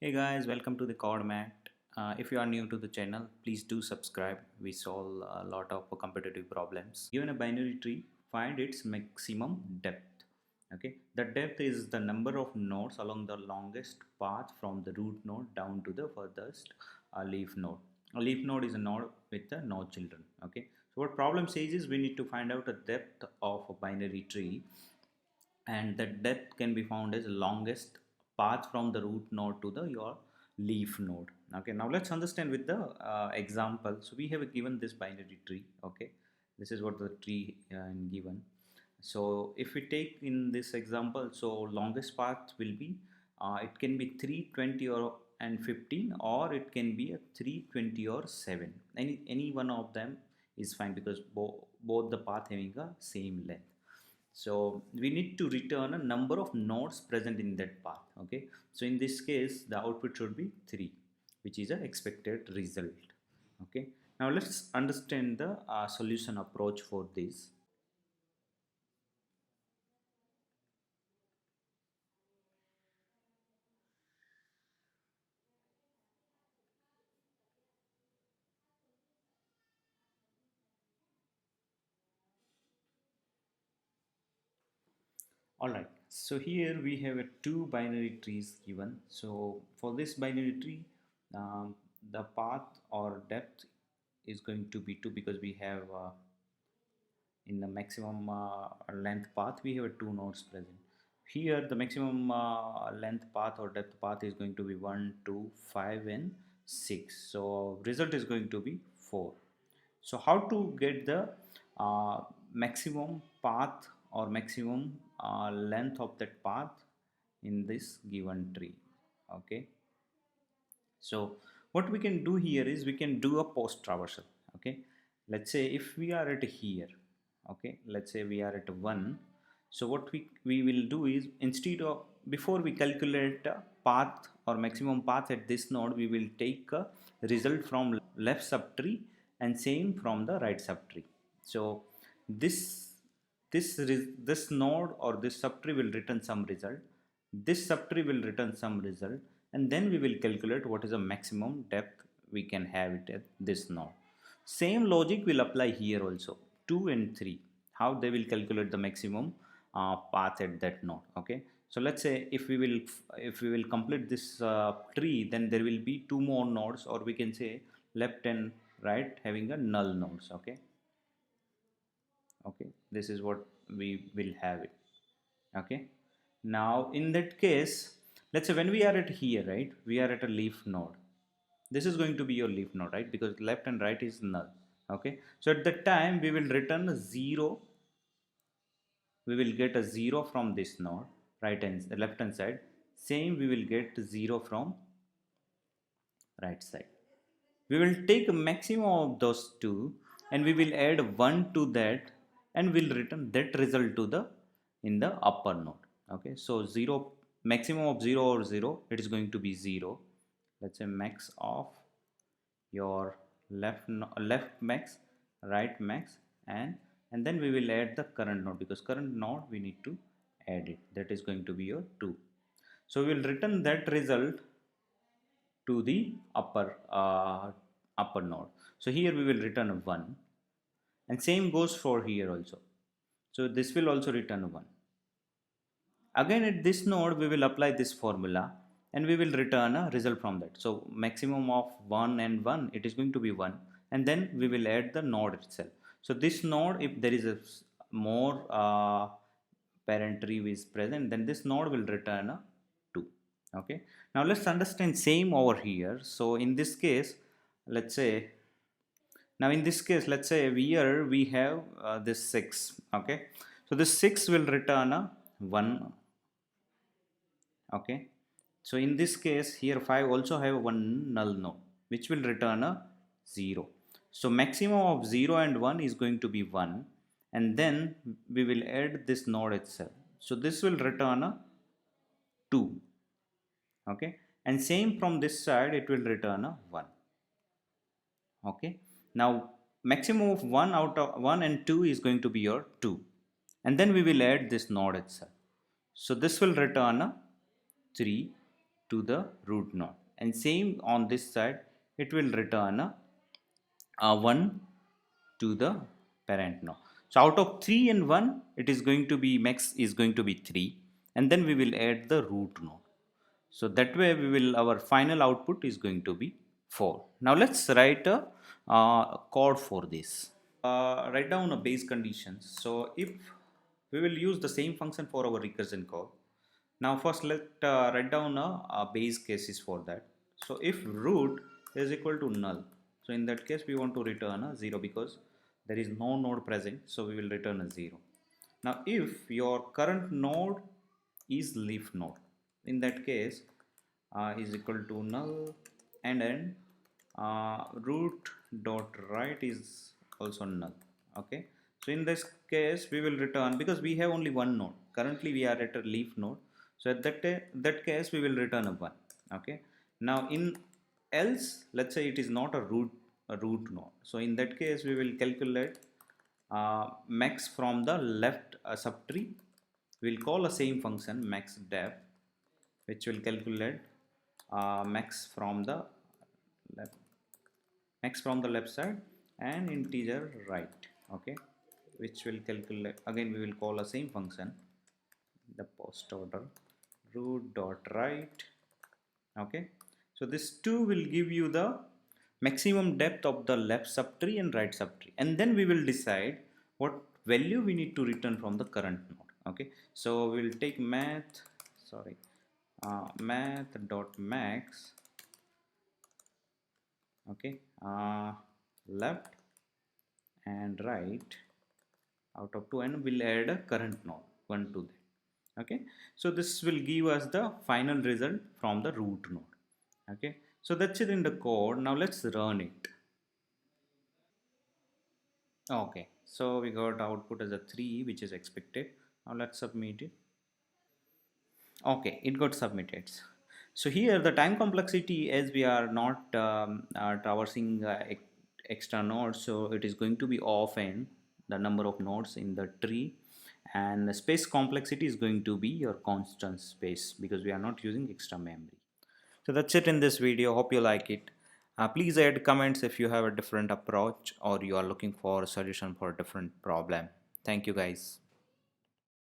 Hey guys, welcome to the CODMAT. If you are new to the channel, please do subscribe. We solve a lot of competitive problems. Given a binary tree, find its maximum depth. Okay, the depth is the number of nodes along the longest path from the root node down to the furthest leaf node. A leaf node is a node with no children. Okay, so what problem says is we need to find out the depth of a binary tree, and the depth can be found as longest path from the root node to the your leaf node. Okay, now let's understand with the example. So we have given this binary tree. Okay, this is what the tree given. So if we take in this example, so longest path will be it can be 320 or and 15, or it can be a 320 or 7. Any one of them is fine, because both the path having a same length. So we need to return a number of nodes present in that path. Okay, so in this case the output should be 3, which is a expected result. Okay, now let's understand the solution approach for this. All right, so here we have two binary trees given. So for this binary tree, the path or depth is going to be 2, because we have in the maximum length path we have two nodes present. Here the maximum length path or depth path is going to be 1, 2, 5 and 6. So result is going to be 4. So how to get the maximum path or maximum length of that path in this given tree? Okay, so what we can do here is we can do a post traversal. Okay, let's say if we are at here. Okay, let's say we are at 1. So what we will do is, instead of, before we calculate a path or maximum path at this node, we will take a result from left subtree and same from the right subtree. So this node or this subtree will return some result, this subtree will return some result, and then we will calculate what is the maximum depth we can have it at this node. Same logic will apply here also. 2 and 3, how they will calculate the maximum path at that node. Okay, so let's say if we will complete this tree, then there will be two more nodes, or we can say left and right having a null nodes. Okay, okay, this is what we will have it. Okay, now in that case, let's say when we are at here, right, we are at a leaf node. This is going to be your leaf node, right, because left and right is null. Okay, so at that time we will return a 0. We will get a 0 from this node, right hand, left hand side. Same we will get 0 from right side. We will take a maximum of those two, and we will add 1 to that, and we'll return that result to the in the upper node. Okay, so 0, maximum of 0 or 0, it is going to be 0. Let's say max of your left max, right max, and then we will add the current node, because current node we need to add it, that is going to be your 2. So we will return that result to the upper node. So here we will return a 1, and same goes for here also. So this will also return 1. Again at this node we will apply this formula, and we will return a result from that. So maximum of 1 and 1, it is going to be 1, and then we will add the node itself. So this node, if there is a more parent tree is present, then this node will return a 2. Okay, now let's understand same over here. So in this case, let's say, now in this case, let's say here we have this 6. Okay, so this 6 will return a 1. Okay, so in this case here 5 also have one null node, which will return a 0. So maximum of 0 and 1 is going to be 1, and then we will add this node itself. So this will return a 2. Okay, and same from this side, it will return a 1. Okay, now maximum of 1 out of 1 and 2 is going to be your 2, and then we will add this node itself. So this will return a 3, to the root node, and same on this side, it will return a 1 to the parent node. So out of 3 and 1, it is going to be max is going to be 3, and then we will add the root node. So that way we will, our final output is going to be 4. Now let's write a code for this. Write down a base conditions. So if we will use the same function for our recursion call. Now first let write down a base cases for that. So if root is equal to null, so in that case we want to return a 0 because there is no node present, so we will return a 0. Now if your current node is leaf node, in that case is equal to null, and then root dot right is also null. Okay, so in this case we will return, because we have only one node, currently we are at a leaf node, so at that case we will return a 1. Okay, now in else, let's say it is not a root node, so in that case we will calculate max from the left subtree. We'll call the same function max depth, which will calculate max from the left, side, and integer right. Okay, which will calculate, again we will call the same function, the post order root dot right. Okay, so this 2 will give you the maximum depth of the left subtree and right subtree, and then we will decide what value we need to return from the current node. Okay, so we will take math dot max. Okay, left and right out of 2, and we'll add a current node 1 to that. Okay, so this will give us the final result from the root node. Okay, so that's it in the code. Now let's run it. Okay, so we got output as a 3, which is expected. Now let's submit it. Okay, it got submitted. So here the time complexity, as we are not traversing extra nodes, so it is going to be of n, the number of nodes in the tree, and the space complexity is going to be your constant space, because we are not using extra memory. So that's it in this video. Hope you like it. Please add comments if you have a different approach or you are looking for a solution for a different problem. Thank you guys.